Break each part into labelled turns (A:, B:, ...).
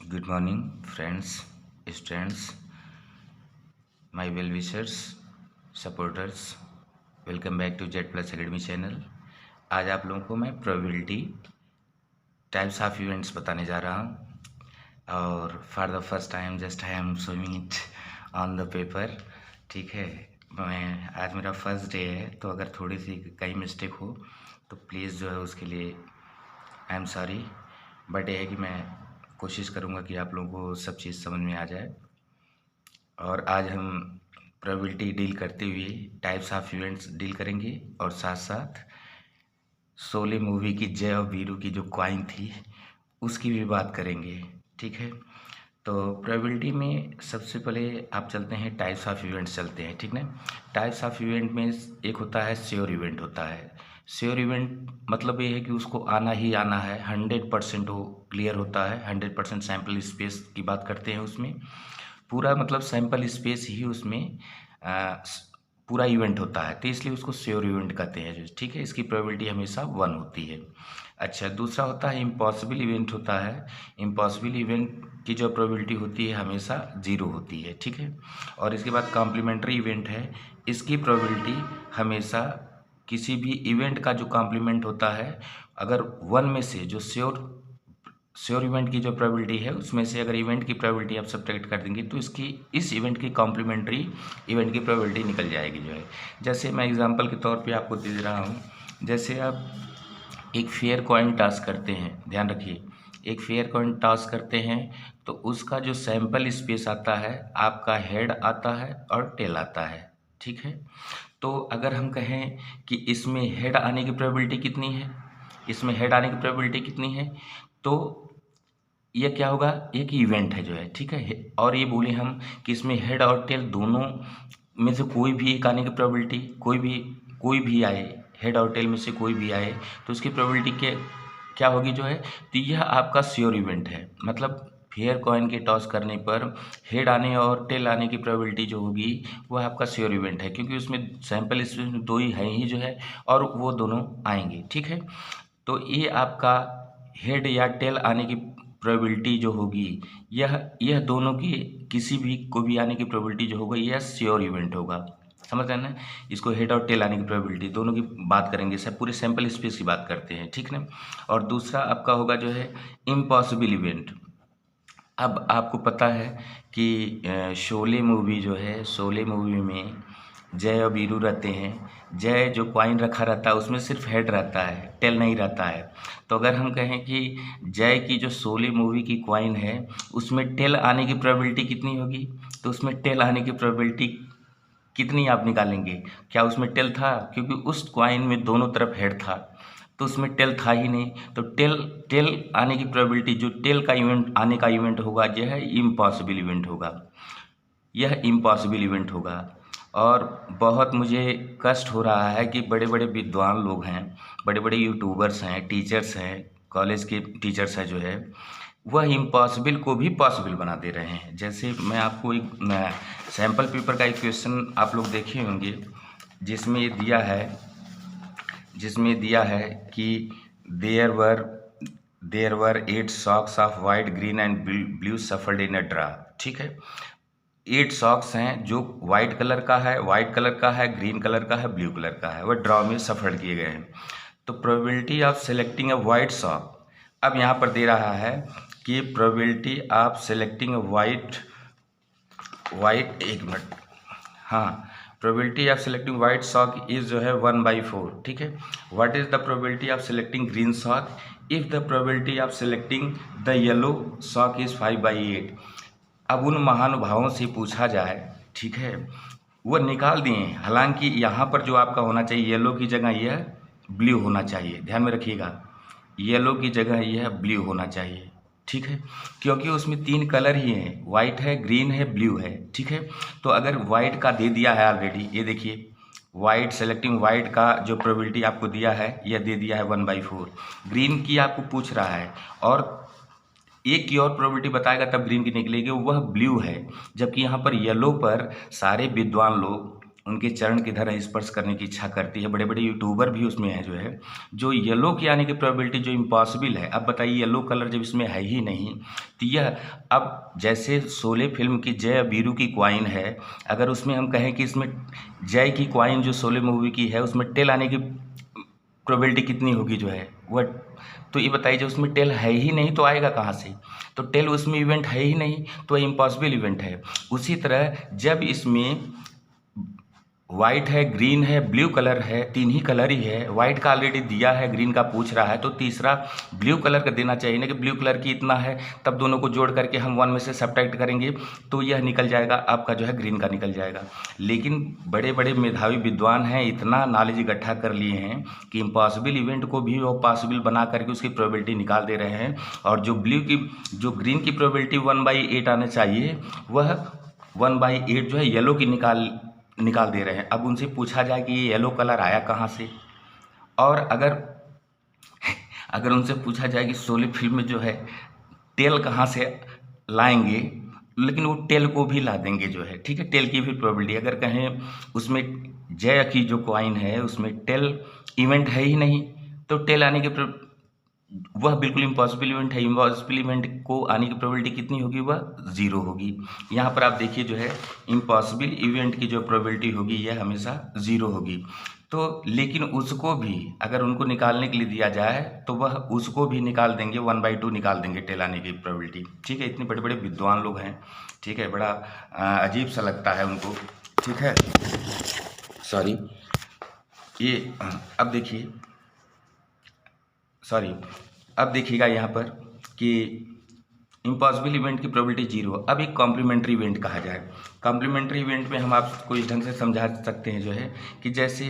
A: Good morning, friends, students, my well wishers, supporters. Welcome back to Z plus academy channel. आज आप लोगों को मैं प्रोबेबिलिटी टाइप्स ऑफ इवेंट्स बताने जा रहा हूँ और for the first time just I am showing it on the paper. ठीक है, मैं आज मेरा फर्स्ट डे है, तो अगर थोड़ी सी कहीं मिस्टेक हो तो प्लीज़ जो है उसके लिए आई एम सॉरी। बट ये है कि मैं कोशिश करूँगा कि आप लोगों को सब चीज़ समझ में आ जाए। और आज हम प्रोबेबिलिटी डील करते हुए टाइप्स ऑफ इवेंट्स डील करेंगे और साथ साथ शोले मूवी की जय और वीरू की जो कॉइन थी उसकी भी बात करेंगे। ठीक है, तो प्रोबेबिलिटी में सबसे पहले आप चलते हैं टाइप्स ऑफ इवेंट्स चलते हैं। ठीक ना, टाइप्स ऑफ इवेंट में एक होता है श्योर इवेंट होता है। श्योर इवेंट मतलब ये है कि उसको आना ही आना है, 100% वो क्लियर होता है, 100% सैम्पल स्पेस की बात करते हैं उसमें। पूरा मतलब सैंपल स्पेस ही उसमें पूरा इवेंट होता है, तो इसलिए उसको श्योर इवेंट कहते हैं। ठीक है, इसकी प्रोबेबिलिटी हमेशा 1 होती है। अच्छा, दूसरा होता है इम्पॉसिबल इवेंट होता है। इम्पॉसिबल इवेंट की जो प्रोबेबिलिटी होती है हमेशा 0 होती है। ठीक है, और इसके बाद कॉम्प्लीमेंट्री इवेंट है, इसकी प्रोबेबिलिटी हमेशा किसी भी इवेंट का जो कॉम्प्लीमेंट होता है, अगर 1 में से जो श्योर इवेंट की जो प्रोबेबिलिटी है उसमें से अगर इवेंट की प्रोबेबिलिटी आप सब्ट्रैक्ट कर देंगे तो इसकी इस इवेंट की कॉम्प्लीमेंट्री इवेंट की प्रोबेबिलिटी निकल जाएगी जो है। जैसे मैं एग्जांपल के तौर पे आपको दे रहा हूँ, जैसे आप एक फेयर कॉइन टॉस करते हैं, ध्यान रखिए, एक फेयर कॉइन टॉस करते हैं तो उसका जो सैंपल स्पेस आता है आपका हेड आता है और टेल आता है। ठीक है, तो अगर हम कहें कि इसमें हेड आने की प्रोबेबिलिटी कितनी है, इसमें हेड आने की प्रोबेबिलिटी कितनी है, तो ये क्या होगा, एक इवेंट है जो है। ठीक है, और ये बोले हम कि इसमें हेड और टेल दोनों में से कोई भी एक आने की प्रोबेबिलिटी, कोई भी आए, हेड और टेल में से कोई भी आए तो उसकी प्रोबेबिलिटी क्या होगी जो है, तो यह आपका श्योर इवेंट है। मतलब फेयर कॉइन के टॉस करने पर हेड आने और टेल आने की प्रोबेबिलिटी जो होगी वह आपका श्योर इवेंट है, क्योंकि उसमें सैंपल स्पेस में 2 ही हैं ही जो है और वो दोनों आएंगे। ठीक है, तो ये आपका हेड या टेल आने की प्रोबेबिलिटी जो होगी, यह दोनों की किसी भी को भी आने की प्रोबेबिलिटी जो होगा यह श्योर इवेंट होगा। समझ रहे हैं ना, इसको हेड और टेल आने की प्रोबेबिलिटी दोनों की बात करेंगे, सब पूरे सैंपल स्पेस की बात करते हैं। ठीक ना, और दूसरा आपका होगा जो है इम्पॉसिबल इवेंट। अब आपको पता है कि शोले मूवी जो है, शोले मूवी में जय और वीरू रहते हैं। जय जो कॉइन रखा रहता है उसमें सिर्फ हेड रहता है, टेल नहीं रहता है। तो अगर हम कहें कि जय की जो शोले मूवी की कॉइन है उसमें टेल आने की प्रोबेबिलिटी कितनी होगी, तो उसमें टेल आने की प्रोबेबिलिटी कितनी आप निकालेंगे, क्या उसमें टेल था, क्योंकि उस कॉइन में दोनों तरफ हेड था तो उसमें टेल था ही नहीं। तो टेल टेल आने की प्रोबेबिलिटी, जो टेल का इवेंट आने का इवेंट होगा यह है इम्पॉसिबल इवेंट होगा, यह इम्पॉसिबल इवेंट होगा। और बहुत मुझे कष्ट हो रहा है कि बड़े बड़े विद्वान लोग हैं, बड़े बड़े यूट्यूबर्स हैं, टीचर्स हैं, कॉलेज के टीचर्स हैं जो है, वह इम्पॉसिबल को भी पॉसिबल बना दे रहे हैं। जैसे मैं आपको एक सैम्पल पेपर का एक क्वेश्चन आप लोग देखे होंगे जिसमें ये दिया है कि there were 8 socks of white green and blue shuffled in a drawer. ठीक है, 8 सॉक्स हैं जो वाइट कलर का है, ग्रीन कलर का है, ब्लू कलर का है, वह ड्रॉ में सफल किए गए हैं। तो probability of selecting a white sock, अब यहाँ पर दे रहा है कि probability of selecting a white एक मिनट, हाँ, probability of selecting white sock is जो है 1/4। ठीक है, what is the probability of selecting green sock if the probability of selecting the yellow sock is 5/8। अब उन महानुभावों से पूछा जाए, ठीक है, वो निकाल दिए। हालांकि यहाँ पर जो आपका होना चाहिए येलो की जगह यह ब्लू होना चाहिए, ध्यान में रखिएगा, येलो की जगह यह ब्लू होना चाहिए। ठीक है, क्योंकि उसमें 3 कलर ही हैं, वाइट है, ग्रीन है, ब्लू है। ठीक है, तो अगर वाइट का दे दिया है ऑलरेडी, ये देखिए वाइट सेलेक्टिंग वाइट का जो प्रोबेबिलिटी आपको दिया है यह दे दिया है 1/4। ग्रीन की आपको पूछ रहा है और एक की और प्रोबेबिलिटी बताएगा तब ग्रीन की निकलेगी, वह ब्लू है। जबकि यहाँ पर येलो पर सारे विद्वान लोग उनके चरण की तरह स्पर्श करने की इच्छा करती है। बड़े बड़े यूट्यूबर भी उसमें है जो है, जो येलो की आने की प्रोबेबिलिटी जो इम्पॉसिबल है। अब बताइए, येलो कलर जब इसमें है ही नहीं तो यह, अब जैसे शोले फिल्म की जय वीरू की क्वाइन है, अगर उसमें हम कहें कि इसमें जय की क्वाइन जो शोले मूवी की है उसमें टेल आने की प्रोबेबिलिटी कितनी होगी जो है वह, तो ये बताइए, जब उसमें टेल है ही नहीं तो आएगा कहाँ से? तो टेल उसमें इवेंट है ही नहीं तो इम्पॉसिबल इवेंट है। उसी तरह जब इसमें वाइट है, ग्रीन है, ब्लू कलर है, तीन ही कलर ही है, वाइट का ऑलरेडी दिया है, ग्रीन का पूछ रहा है, तो तीसरा ब्लू कलर का देना चाहिए ना, कि ब्लू कलर की इतना है, तब दोनों को जोड़ करके हम 1 में से सब्ट्रैक्ट करेंगे तो यह निकल जाएगा आपका जो है ग्रीन का निकल जाएगा। लेकिन बड़े बड़े मेधावी विद्वान हैं, इतना नॉलेज इकट्ठा कर लिए हैं कि इम्पॉसिबल इवेंट को भी वो पॉसिबल बना करके उसकी प्रोबेबिलिटी निकाल दे रहे हैं, और जो ग्रीन की प्रोबेबिलिटी 1/8 आने चाहिए वह 1/8 जो है येलो की निकाल दे रहे हैं। अब उनसे पूछा जाए कि ये येलो कलर आया कहाँ से, और अगर उनसे पूछा जाए कि शोले फिल्म में जो है टेल कहाँ से लाएंगे, लेकिन वो टेल को भी ला देंगे जो है, ठीक है, टेल की भी प्रोबेबिलिटी। अगर कहें उसमें जय की जो कॉइन है उसमें टेल इवेंट है ही नहीं तो टेल आने के वह बिल्कुल इम्पॉसिबल इवेंट है। इम्पॉसिबल इवेंट को आने की प्रोबेबिलिटी कितनी होगी? वह 0 होगी। यहाँ पर आप देखिए जो है इम्पॉसिबल इवेंट की जो प्रोबेबिलिटी होगी यह हमेशा 0 होगी। तो लेकिन उसको भी अगर उनको निकालने के लिए दिया जाए तो वह उसको भी निकाल देंगे, 1/2 निकाल देंगे टेल आने की प्रोबेबिलिटी, ठीक है। इतने बड़े बड़े विद्वान लोग हैं, ठीक है, बड़ा अजीब सा लगता है उनको, ठीक है, सॉरी। ये अब देखिए, सॉरी, अब देखिएगा यहाँ पर कि इम्पॉसिबल इवेंट की प्रोबेबिलिटी 0। अब एक कॉम्प्लीमेंट्री इवेंट कहा जाए। कॉम्प्लीमेंट्री इवेंट में हम आपको इस ढंग से समझा सकते हैं जो है कि जैसे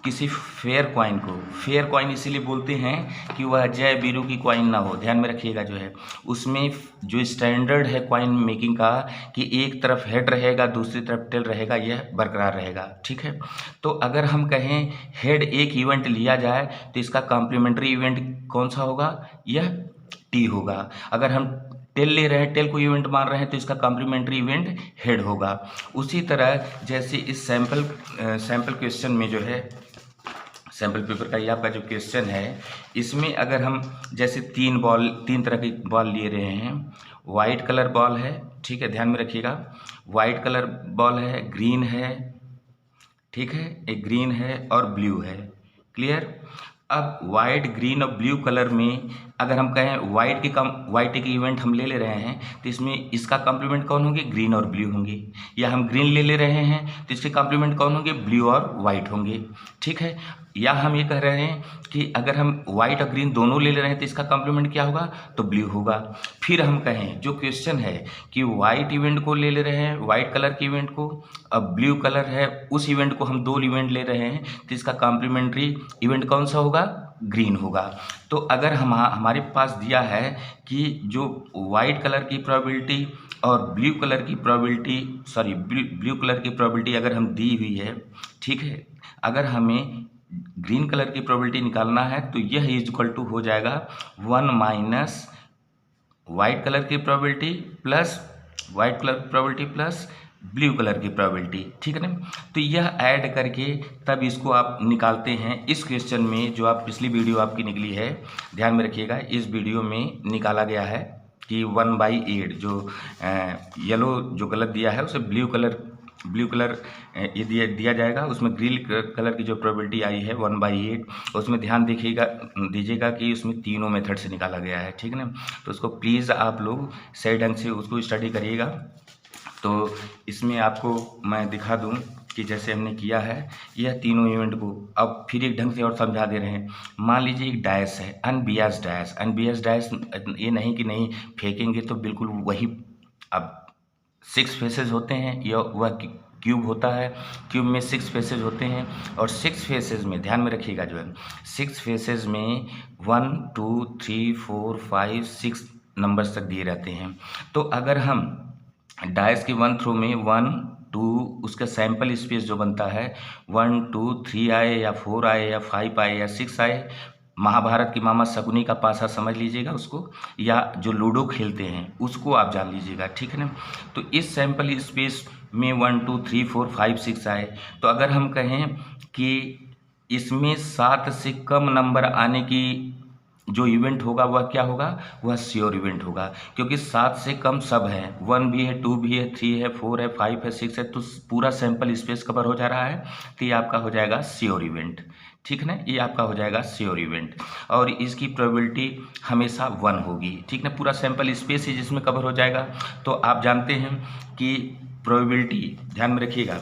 A: किसी फेयर कॉइन को, फेयर कॉइन इसीलिए बोलते हैं कि वह जय वीरू की कॉइन ना हो, ध्यान में रखिएगा जो है। उसमें जो स्टैंडर्ड है कॉइन मेकिंग का कि एक तरफ हेड रहेगा दूसरी तरफ टेल रहेगा, यह बरकरार रहेगा, ठीक है। तो अगर हम कहें हेड एक इवेंट लिया जाए तो इसका कॉम्प्लीमेंट्री इवेंट कौन सा होगा? यह टी होगा। अगर हम टेल ले रहे हैं, टेल को इवेंट मान रहे हैं तो इसका कॉम्प्लीमेंट्री इवेंट हेड होगा। उसी तरह जैसे इस सैम्पल क्वेश्चन में जो है, सैम्पल पेपर का ये आपका जो क्वेश्चन है, इसमें अगर हम जैसे तीन तरह की बॉल लिए रहे हैं, वाइट कलर बॉल है, ठीक है, ध्यान में रखिएगा, वाइट कलर बॉल है, ग्रीन है, ठीक है, एक ग्रीन है और ब्लू है, क्लियर। अब वाइट, ग्रीन और ब्लू कलर में अगर हम कहें वाइट की इवेंट हम ले रहे हैं तो इसमें इसका कॉम्प्लीमेंट कौन होंगे? ग्रीन और ब्लू होंगे। या हम ग्रीन ले रहे हैं तो इसके कॉम्प्लीमेंट कौन होंगे? ब्लू और वाइट होंगे, ठीक है। या हम ये कह रहे हैं कि अगर हम वाइट और ग्रीन दोनों ले रहे हैं तो इसका कॉम्प्लीमेंट क्या होगा? तो ब्लू होगा। फिर हम कहें जो क्वेश्चन है कि वाइट इवेंट को ले रहे हैं, वाइट कलर के इवेंट को, अब ब्लू कलर है उस इवेंट को हम 2 इवेंट ले रहे हैं तो इसका कॉम्प्लीमेंट्री इवेंट कौन सा होगा? ग्रीन होगा। तो अगर हमारे पास दिया है कि जो वाइट कलर की प्रोबेबिलिटी और ब्लू कलर की प्रोबेबिलिटी अगर हम दी हुई है, ठीक है, अगर हमें ग्रीन कलर की प्रोबेबिलिटी निकालना है तो यह इज इक्वल टू हो जाएगा 1 माइनस वाइट कलर की probability plus white colour probability plus blue colour की प्रोबेबिलिटी, ठीक है ना। तो यह ऐड करके तब इसको आप निकालते हैं। इस क्वेश्चन में जो आप पिछली वीडियो आपकी निकली है, ध्यान में रखिएगा, इस वीडियो में निकाला गया है कि 1/8 जो येलो जो गलत दिया है उसे ब्लू कलर ये दिया जाएगा। उसमें ग्रीन कलर की जो प्रोबेबिलिटी आई है 1/8, उसमें ध्यान दीजिएगा कि उसमें तीनों मेथड से निकाला गया है, ठीक है ना। तो उसको प्लीज़ आप लोग सही ढंग से उसको स्टडी करिएगा। तो इसमें आपको मैं दिखा दूं कि जैसे हमने किया है यह तीनों इवेंट को, अब फिर एक ढंग से और समझा दे रहे हैं। मान लीजिए एक डैश है, अनबियास्ड डैश, ये नहीं कि नहीं फेंकेंगे तो बिल्कुल वही। अब 6 फेसेस होते हैं, या वह क्यूब होता है, क्यूब में 6 फेसेस होते हैं, और 6 फेसेस में ध्यान में रखिएगा जो है 6 फेसेस में 1 2 3 4 5 6 नंबर्स तक दिए रहते हैं। तो अगर हम डायस की 1 थ्रो में 1 2 उसका सैंपल स्पेस जो बनता है 1 2 3 आए या 4 आए या 5 आए या 6 आए, महाभारत की मामा शकुनी का पासा समझ लीजिएगा उसको, या जो लूडो खेलते हैं उसको आप जान लीजिएगा, ठीक है ना। तो इस सैंपल स्पेस में 1 2 3 4 5 6 आए, तो अगर हम कहें कि इसमें 7 से कम नंबर आने की जो इवेंट होगा वह क्या होगा, वह श्योर इवेंट होगा, क्योंकि 7 से कम सब है, 1 भी है, 2 भी है, 3 है, 4 है, 5 है, 6 है, तो पूरा सैंपल स्पेस कवर हो जा रहा है, तो ये आपका हो जाएगा श्योर इवेंट। ठीक है ना, ये आपका हो जाएगा श्योर इवेंट, और इसकी प्रोबेबिलिटी हमेशा 1 होगी। ठीक ना, पूरा सैंपल स्पेस ही जिसमें कवर हो जाएगा। तो आप जानते हैं कि प्रोबेबिलिटी, ध्यान में रखिएगा,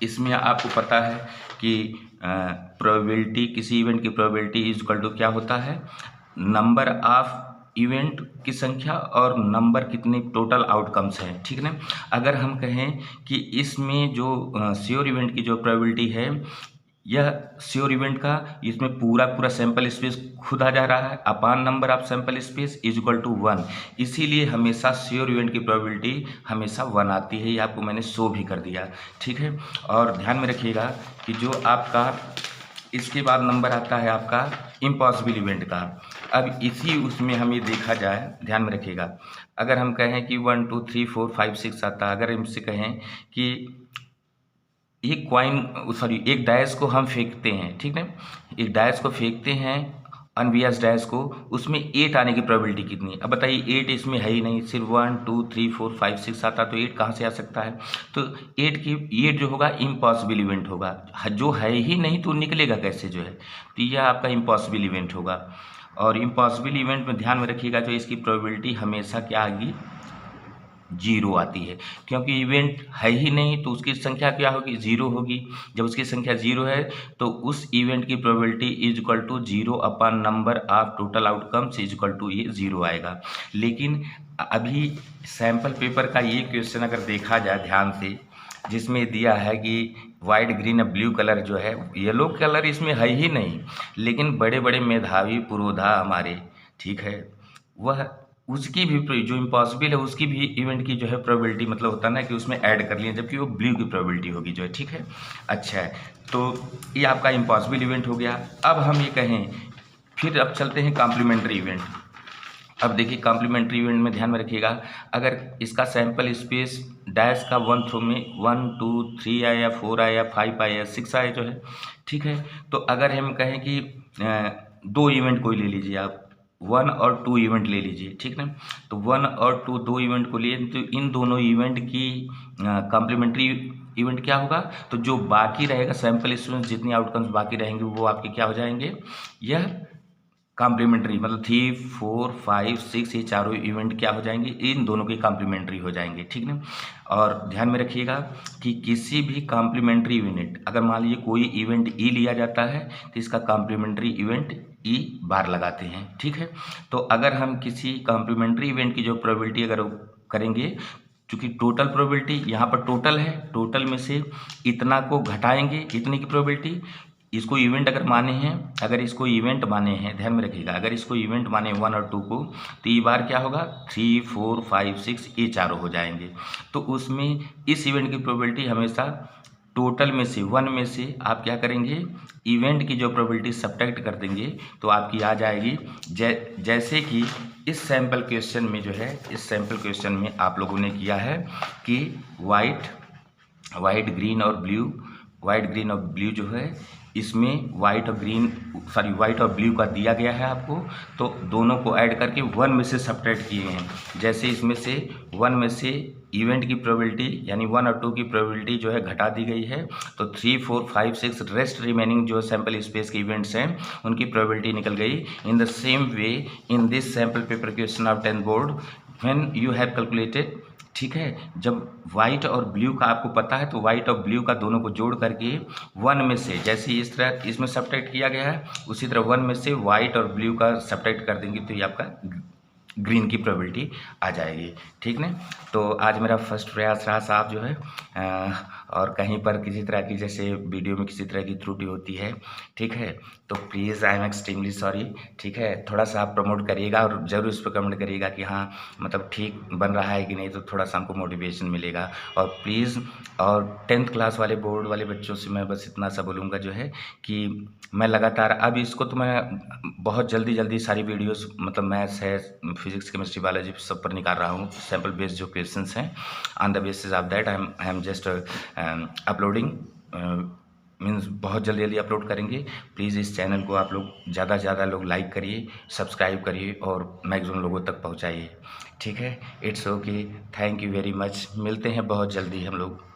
A: इसमें आपको पता है कि प्रोबेबिलिटी, किसी इवेंट की प्रोबेबिलिटी इज इक्वल टू क्या होता है, नंबर ऑफ इवेंट की संख्या और नंबर कितने टोटल आउटकम्स हैं। ठीक ना, अगर हम कहें कि इसमें जो श्योर इवेंट की जो प्रोबेबिलिटी है, यह श्योर इवेंट का, इसमें पूरा सैंपल स्पेस खुद आ जा रहा है, upon number of sample space is equal to 1, इसीलिए हमेशा श्योर इवेंट की प्रोबेबिलिटी हमेशा 1 आती है। ये आपको मैंने शो भी कर दिया। ठीक है, और ध्यान में रखिएगा कि जो आपका इसके बाद नंबर आता है आपका इम्पॉसिबल इवेंट का। अब इसी उसमें हम ये देखा जाए, ध्यान में रखिएगा, अगर हम कहें कि 1 2 3 4 5 6 आता है, अगर हमसे कहें कि एक डायस को हम फेंकते हैं, ठीक है, एक डायस को फेंकते हैं, अनबियास डायस को, उसमें 8 आने की प्रोबेबिलिटी कितनी है। अब बताइए, 8 इसमें है ही नहीं, सिर्फ 1 2 3 4 5 6 आता, तो 8 कहाँ से आ सकता है। तो 8 जो होगा इम्पॉसिबल इवेंट होगा, जो है ही नहीं तो निकलेगा कैसे जो है, तो यह आपका इम्पॉसिबल इवेंट होगा। और इम्पॉसिबल इवेंट में ध्यान में रखिएगा, जो इसकी प्रोबेबिलिटी हमेशा क्या आएगी, 0 आती है, क्योंकि इवेंट है ही नहीं तो उसकी संख्या क्या होगी, 0 होगी। जब उसकी संख्या 0 है तो उस इवेंट की probability is equal to 0 upon number of total outcomes is equal to ये 0 आएगा। लेकिन अभी सैम्पल पेपर का ये क्वेश्चन अगर देखा जाए ध्यान से, जिसमें दिया है कि वाइट ग्रीन और ब्लू कलर जो है, येलो कलर इसमें है ही नहीं, लेकिन बड़े बड़े मेधावी पुरोधा हमारे, ठीक है, वह उसकी भी जो इम्पॉसिबल है उसकी भी इवेंट की जो है प्रोबेबिलिटी, मतलब होता है ना कि उसमें ऐड कर लिए, जबकि वो ब्लू की प्रोबेबिलिटी होगी जो है। ठीक है, अच्छा है, तो ये आपका इम्पॉसिबल इवेंट हो गया। अब हम ये कहें, फिर अब चलते हैं कॉम्प्लीमेंट्री इवेंट। अब देखिए कॉम्प्लीमेंट्री इवेंट में ध्यान में रखिएगा, अगर इसका सैंपल स्पेस डैश का 1 थ्रो में 1 2 3 आया या 4 आया या 5 आया या 6 आया जो है, ठीक है, तो अगर हम कहें कि 2 इवेंट कोई ले लीजिए आप, 1 और 2 इवेंट ले लीजिए, ठीक ना, तो 1 और 2 दो इवेंट को लिए, तो इन दोनों इवेंट की कॉम्प्लीमेंट्री इवेंट क्या होगा, तो जो बाकी रहेगा सैंपल स्पेस, जितनी आउटकम्स बाकी रहेंगे वो आपके क्या हो जाएंगे, यह कॉम्प्लीमेंट्री, मतलब 3 4 5 6 ये चारों इवेंट क्या हो जाएंगे, इन दोनों के कॉम्प्लीमेंट्री हो जाएंगे। ठीक ना, और ध्यान में रखिएगा कि किसी भी कॉम्प्लीमेंट्री यूनिट, अगर मान लीजिए कोई इवेंट ई लिया जाता है तो इसका कॉम्प्लीमेंट्री इवेंट ई बार लगाते हैं। ठीक है, तो अगर हम किसी कॉम्प्लीमेंट्री इवेंट की जो प्रोबेबिलिटी अगर करेंगे, चूँकि टोटल प्रोबेबिलिटी यहाँ पर टोटल है, टोटल में से इतना को घटाएंगे, इतने की प्रोबेबिलिटी, इसको इवेंट अगर माने हैं, अगर इसको इवेंट माने हैं, ध्यान में रखिएगा, अगर इसको इवेंट माने 1 और 2 को, तो ये बार क्या होगा, 3 4 5 6 ये चारों हो जाएंगे। तो उसमें इस इवेंट की प्रोबेबिलिटी हमेशा टोटल में से 1 में से आप क्या करेंगे, इवेंट की जो प्रोबेबिलिटी सब्ट्रैक्ट कर देंगे, तो आपकी आ जाएगी। जैसे कि इस सैम्पल क्वेश्चन में जो है, इस सैम्पल क्वेश्चन में आप लोगों ने किया है कि वाइट ग्रीन और ब्लू जो है, इसमें वाइट और ब्लू का दिया गया है आपको, तो दोनों को ऐड करके 1 में से सब्ट्रैक्ट किए हैं। जैसे इसमें से 1 में से इवेंट की प्रोबेबिलिटी यानी 1 और 2 की प्रोबेबिलिटी जो है घटा दी गई है, तो 3 4 5 6 रेस्ट रिमेनिंग जो सैम्पल स्पेस के इवेंट्स हैं उनकी प्रोबेबिलिटी निकल गई। In the same way in this sample paper question of 10th board when you have calculated, ठीक है, जब वाइट और ब्लू का आपको पता है तो वाइट और ब्लू का दोनों को जोड़ करके 1 में से, जैसे इस तरह इसमें सब्ट्रैक्ट किया गया है, उसी तरह 1 में से वाइट और ब्लू का सब्ट्रैक्ट कर देंगे तो ये आपका ग्रीन की प्रोबेबिलिटी आ जाएगी। ठीक ना, तो आज मेरा फर्स्ट प्रयास रहा साहब जो है, और कहीं पर किसी तरह की, जैसे वीडियो में किसी तरह की त्रुटि होती है, ठीक है, तो please I am extremely sorry. ठीक है, थोड़ा सा आप प्रमोट करिएगा और ज़रूर इस पर कमेंट करिएगा कि हाँ मतलब ठीक बन रहा है कि नहीं, तो थोड़ा सा हमको मोटिवेशन मिलेगा। और प्लीज़, और 10th क्लास वाले बोर्ड वाले बच्चों से मैं बस इतना सा बोलूँगा जो है कि मैं लगातार, अब इसको तो मैं बहुत जल्दी सारी वीडियोस, मतलब मैथ्स है, फिजिक्स केमिस्ट्री बायोलॉजी सब पर निकाल रहा हूँ सैम्पल बेस्ड जो क्वेश्चंस हैं। On the basis of that I am just uploading, means बहुत जल्दी जल्दी अपलोड करेंगे। प्लीज़ इस चैनल को आप लोग ज़्यादा से ज़्यादा लोग लाइक करिए, सब्सक्राइब करिए और मैक्सिमम लोगों तक पहुंचाइए। ठीक है, it's okay, thank you very much. मिलते हैं बहुत जल्दी हम लोग।